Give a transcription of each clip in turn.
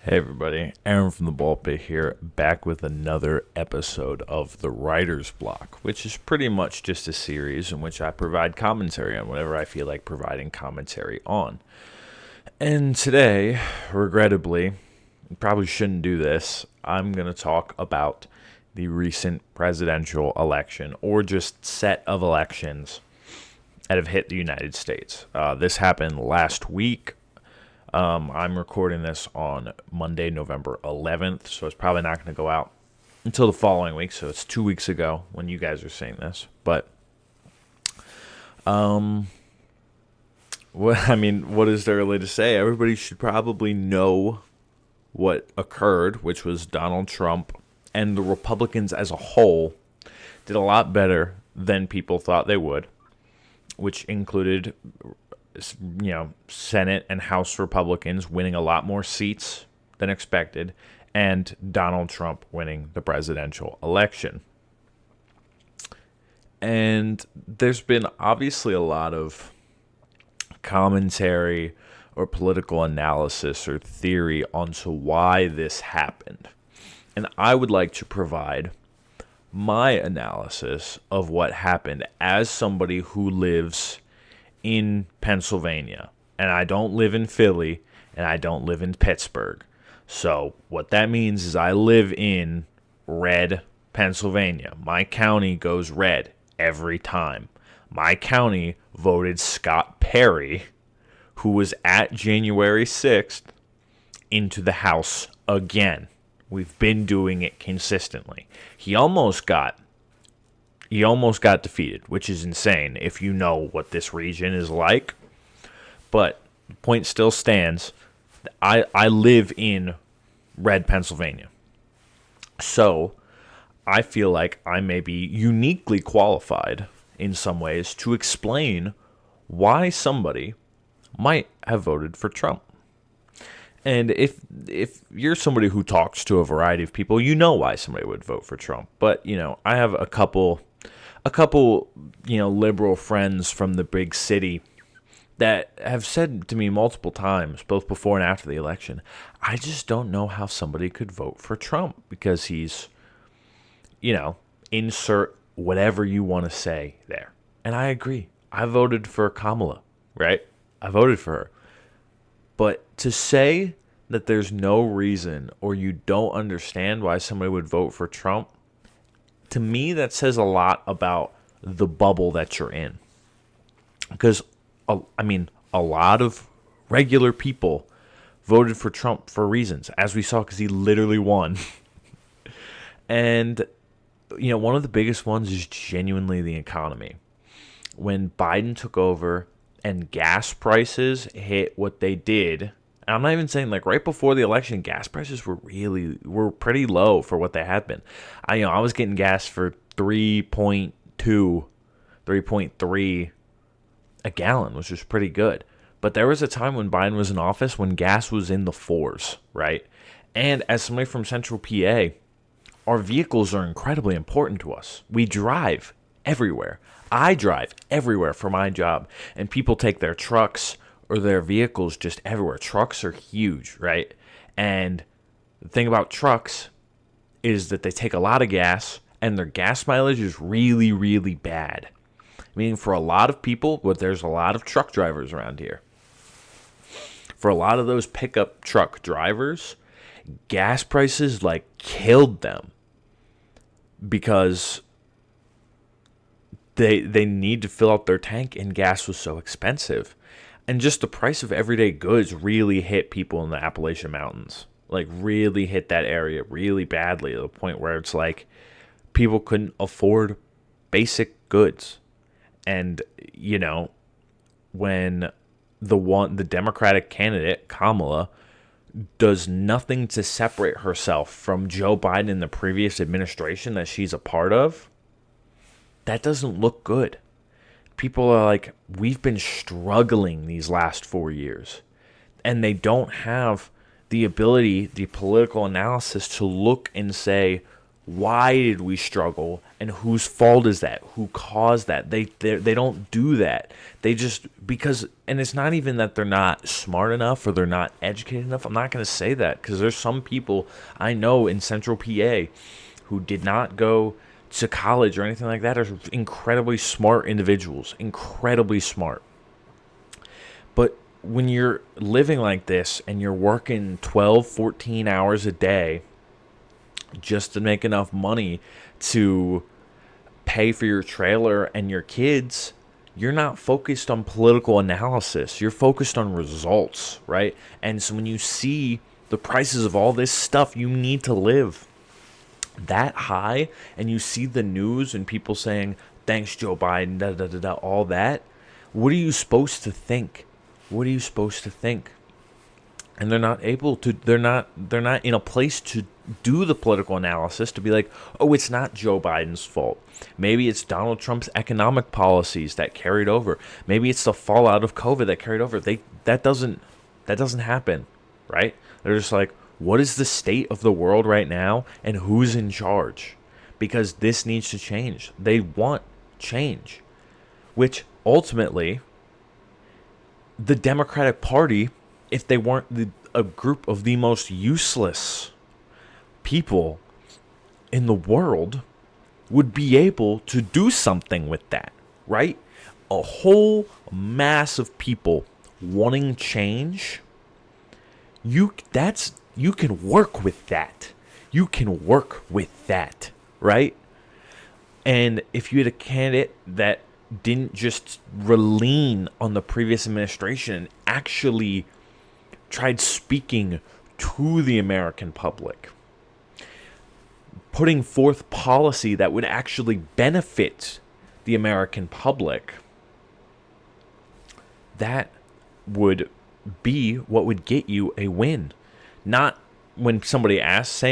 Hey everybody, Aaron from the Ball Pit here, back with another episode of The Writer's Block, which is pretty much just a series in which I provide commentary on whatever I feel like providing commentary on. And today, regrettably, probably shouldn't do this, I'm going to talk about the recent presidential election, or just set of elections that have hit the United States. This happened last week. I'm recording this on Monday, November 11th, so it's probably not going to go out until the following week. So it's 2 weeks ago when you guys are seeing this. But, what is there really to say? Everybody should probably know what occurred, which was Donald Trump and the Republicans as a whole did a lot better than people thought they would, which included Senate and House Republicans winning a lot more seats than expected, and Donald Trump winning the presidential election. And there's been obviously a lot of commentary or political analysis or theory onto why this happened. And I would like to provide my analysis of what happened as somebody who lives in Pennsylvania, and I don't live in Philly, and I don't live in Pittsburgh. So what that means is I live in red Pennsylvania. My county goes red every time. My county voted Scott Perry, who was at January 6th, into the House again. We've been doing it consistently. He almost got defeated, which is insane if you know what this region is like. But the point still stands. I live in red Pennsylvania. So I feel like I may be uniquely qualified in some ways to explain why somebody might have voted for Trump. And if you're somebody who talks to a variety of people, you know why somebody would vote for Trump. But, I have a couple liberal friends from the big city that have said to me multiple times, both before and after the election, I just don't know how somebody could vote for Trump because he's, insert whatever you want to say there. And I agree. I voted for Kamala, right? I voted for her. But to say that there's no reason or you don't understand why somebody would vote for Trump, to me, that says a lot about the bubble that you're in. Because, a lot of regular people voted for Trump for reasons, as we saw, because he literally won. And, one of the biggest ones is genuinely the economy. When Biden took over and gas prices hit what they did, and I'm not even saying like right before the election, gas prices were pretty low for what they had been. I was getting gas for 3.2, 3.3 a gallon, which was pretty good. But there was a time when Biden was in office when gas was in the fours, right? And as somebody from Central PA, our vehicles are incredibly important to us. We drive everywhere. I drive everywhere for my job, and people take their trucks or their vehicles just everywhere. Trucks are huge, right? And the thing about trucks is that they take a lot of gas, and their gas mileage is really, really bad. Meaning for a lot of people, but there's a lot of truck drivers around here. For a lot of those pickup truck drivers, gas prices killed them because they need to fill up their tank, and gas was so expensive. And just the price of everyday goods really hit people in the Appalachian Mountains. Really hit that area really badly to the point where it's people couldn't afford basic goods. And, when the Democratic candidate, Kamala, does nothing to separate herself from Joe Biden and the previous administration that she's a part of, that doesn't look good. People are like, we've been struggling these last 4 years. And they don't have the ability, the political analysis to look and say, Why did we struggle, and whose fault is that? Who caused that? They don't do that. They just, because, and it's not even that they're not smart enough or they're not educated enough. I'm not going to say that, because there's some people I know in Central PA who did not go to college or anything like that, are incredibly smart individuals, incredibly smart. But when you're living like this and you're working 12, 14 hours a day just to make enough money to pay for your trailer and your kids, you're not focused on political analysis. You're focused on results, right? And so when you see the prices of all this stuff you need to live that high, and you see the news and people saying, thanks, Joe Biden, da da da da, all that, what are you supposed to think? What are you supposed to think? And they're not able to, they're not in a place to do the political analysis to be like, oh, it's not Joe Biden's fault. Maybe it's Donald Trump's economic policies that carried over. Maybe it's the fallout of COVID that carried over. That doesn't happen, right? They're just like, what is the state of the world right now and who's in charge? Because this needs to change. They want change, which ultimately the Democratic Party, if they weren't a group of the most useless people in the world, would be able to do something with that, right? A whole mass of people wanting change, you can work with that. You can work with that, right? And if you had a candidate that didn't just lean on the previous administration and actually tried speaking to the American public, putting forth policy that would actually benefit the American public, that would be what would get you a win. Not when somebody asks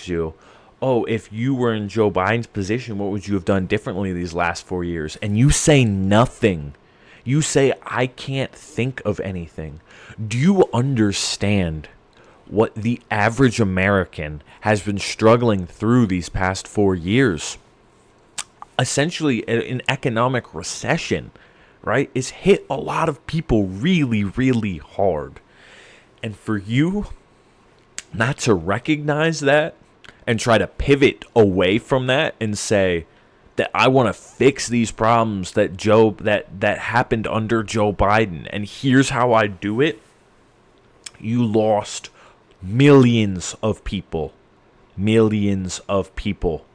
you, oh, if you were in Joe Biden's position, what would you have done differently these last 4 years? And you say nothing. You say, I can't think of anything. Do you understand what the average American has been struggling through these past 4 years? Essentially, an economic recession, right? It's hit a lot of people really, really hard. And for you not to recognize that and try to pivot away from that and say that I want to fix these problems that happened under Joe Biden, and here's how I do it, you lost millions of people. Millions of people.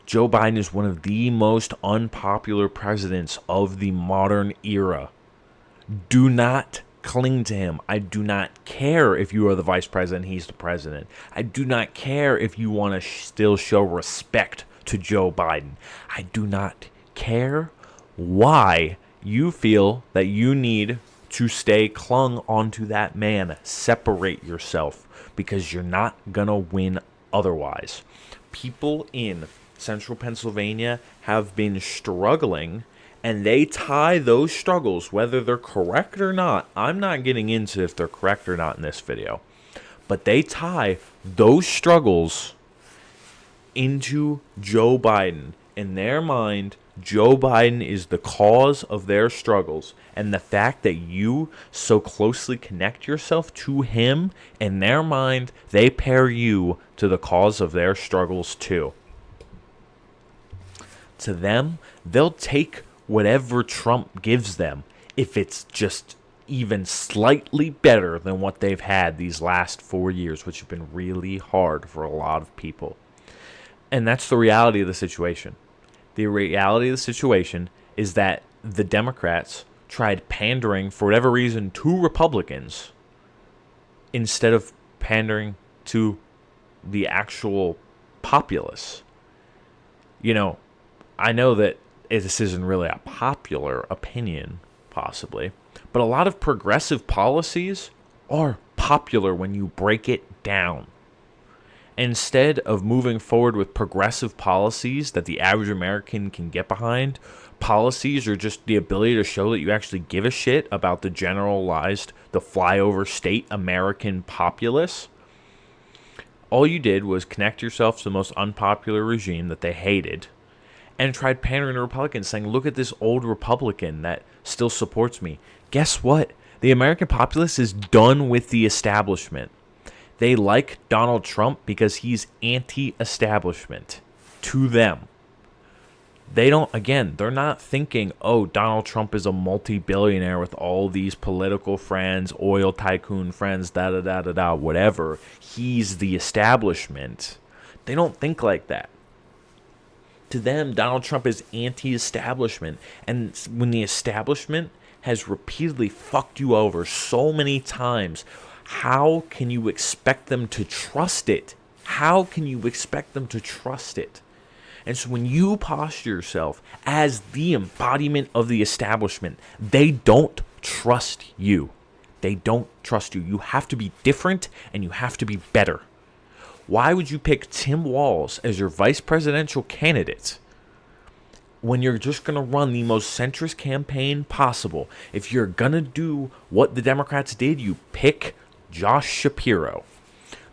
Joe Biden is one of the most unpopular presidents of the modern era. Do not cling to him. I do not care if you are the vice president, he's the president. I do not care if you want to still show respect to Joe Biden. I do not care why you feel that you need to stay clung onto that man. Separate yourself, because you're not gonna win otherwise. People in Central Pennsylvania have been struggling, and they tie those struggles, whether they're correct or not. I'm not getting into if they're correct or not in this video, but they tie those struggles into Joe Biden. In their mind, Joe Biden is the cause of their struggles, and the fact that you so closely connect yourself to him, in their mind, they pair you to the cause of their struggles too. To them, they'll take whatever Trump gives them if it's just even slightly better than what they've had these last 4 years, which have been really hard for a lot of people. And that's the reality of the situation. The reality of the situation is that the Democrats tried pandering, for whatever reason, to Republicans instead of pandering to the actual populace. You know, I know that this isn't really a popular opinion, possibly, but a lot of progressive policies are popular when you break it down. Instead of moving forward with progressive policies that the average American can get behind, policies are just the ability to show that you actually give a shit about the generalized, the flyover state American populace. All you did was connect yourself to the most unpopular regime that they hated and tried pandering to Republicans, saying, look at this old Republican that still supports me. Guess what? The American populace is done with the establishment. They like Donald Trump because he's anti-establishment to them. They're not thinking, oh, Donald Trump is a multi-billionaire with all these political friends, oil tycoon friends, da-da-da-da-da, whatever. He's the establishment. They don't think like that. To them, Donald Trump is anti-establishment. And when the establishment has repeatedly fucked you over so many times, how can you expect them to trust it? How can you expect them to trust it? And so when you posture yourself as the embodiment of the establishment, they don't trust you. They don't trust you. You have to be different and you have to be better. Why would you pick Tim Walz as your vice presidential candidate when you're just going to run the most centrist campaign possible? If you're going to do what the Democrats did, you pick Josh Shapiro.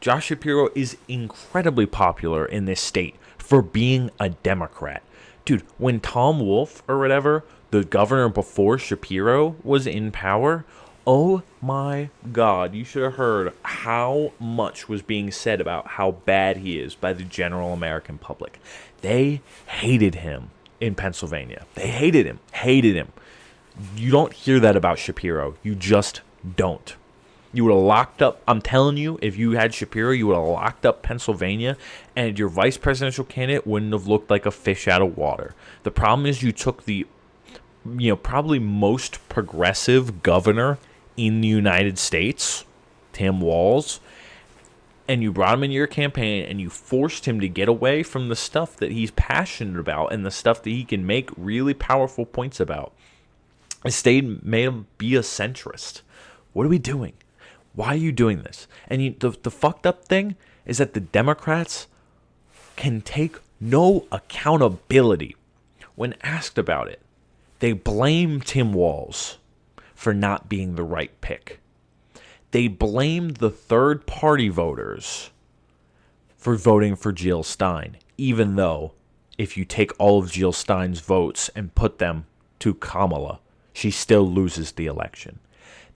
Josh Shapiro is incredibly popular in this state for being a Democrat. Dude, when Tom Wolf or whatever, the governor before Shapiro was in power, oh my God, you should have heard how much was being said about how bad he is by the general American public. They hated him in Pennsylvania. They hated him. You don't hear that about Shapiro. You just don't. You would have locked up, I'm telling you, if you had Shapiro, you would have locked up Pennsylvania, and your vice presidential candidate wouldn't have looked like a fish out of water. The problem is you took the, probably most progressive governor in the United States, Tim Walz, and you brought him into your campaign and you forced him to get away from the stuff that he's passionate about and the stuff that he can make really powerful points about. Instead, made him be a centrist. What are we doing? Why are you doing this? And the fucked up thing is that the Democrats can take no accountability when asked about it. They blame Tim Walz for not being the right pick. They blamed the third-party voters for voting for Jill Stein, even though if you take all of Jill Stein's votes and put them to Kamala, she still loses the election.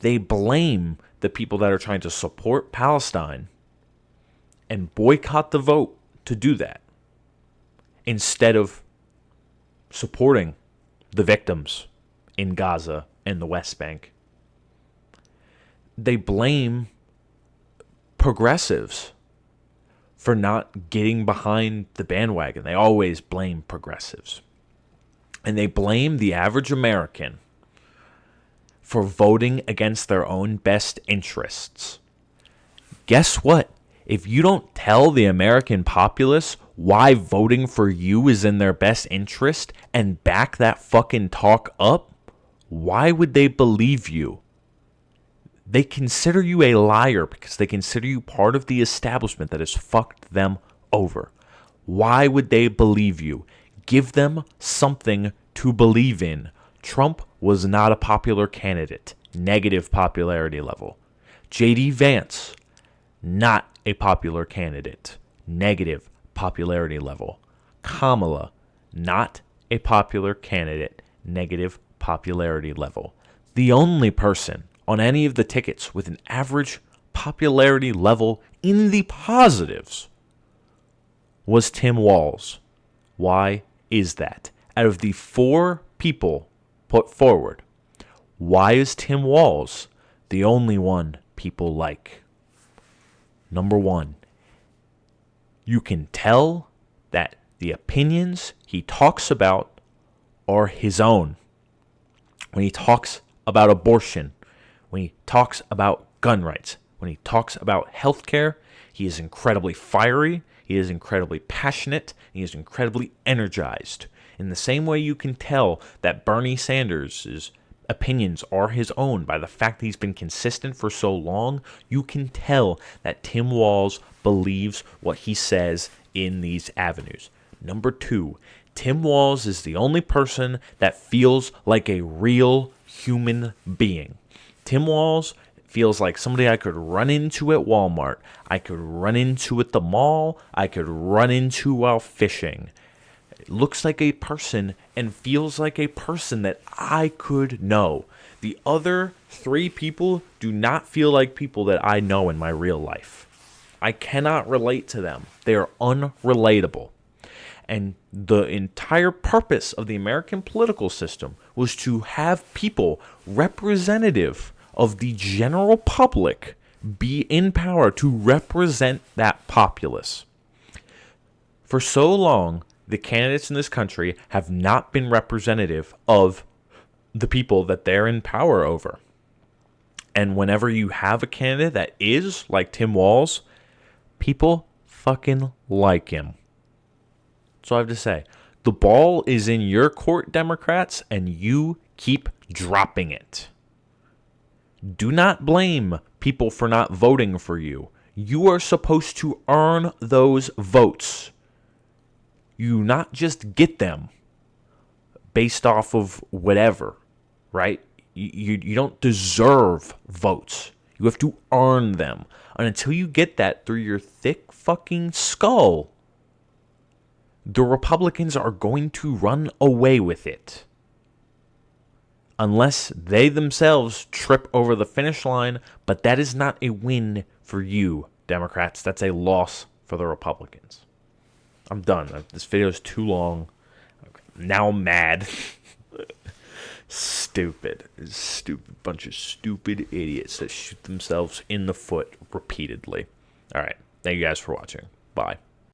They blame the people that are trying to support Palestine and boycott the vote to do that, instead of supporting the victims in Gaza and the West Bank. They blame progressives for not getting behind the bandwagon. They always blame progressives. And they blame the average American for voting against their own best interests. Guess what? If you don't tell the American populace why voting for you is in their best interest and back that fucking talk up, why would they believe you? They consider you a liar because they consider you part of the establishment that has fucked them over. Why would they believe you? Give them something to believe in. Trump was not a popular candidate. Negative popularity level. J.D. Vance, not a popular candidate. Negative popularity level. Kamala, not a popular candidate. Negative popularity level. The only person on any of the tickets with an average popularity level in the positives was Tim Walz. Why is that? Out of the 4 people put forward, why is Tim Walz the only one people like? Number 1, you can tell that the opinions he talks about are his own. When he talks about abortion, when he talks about gun rights, when he talks about healthcare, he is incredibly fiery, he is incredibly passionate, he is incredibly energized. In the same way you can tell that Bernie Sanders' opinions are his own by the fact that he's been consistent for so long, you can tell that Tim Walz believes what he says in these avenues. Number 2, Tim Walz is the only person that feels like a real human being. Tim Walz feels like somebody I could run into at Walmart, I could run into at the mall, I could run into while fishing. It looks like a person and feels like a person that I could know. The other 3 people do not feel like people that I know in my real life. I cannot relate to them. They are unrelatable. And the entire purpose of the American political system was to have people representative of the general public be in power to represent that populace. For so long, the candidates in this country have not been representative of the people that they're in power over. And whenever you have a candidate that is, like Tim Walz, people fucking like him. So I have to say, the ball is in your court, Democrats, and you keep dropping it. Do not blame people for not voting for you. You are supposed to earn those votes. You not just get them based off of whatever, right? You don't deserve votes. You have to earn them. And until you get that through your thick fucking skull, the Republicans are going to run away with it. Unless they themselves trip over the finish line, but that is not a win for you, Democrats. That's a loss for the Republicans. I'm done. This video is too long. Now I'm mad. Stupid bunch of stupid idiots that shoot themselves in the foot repeatedly. All right. Thank you guys for watching. Bye.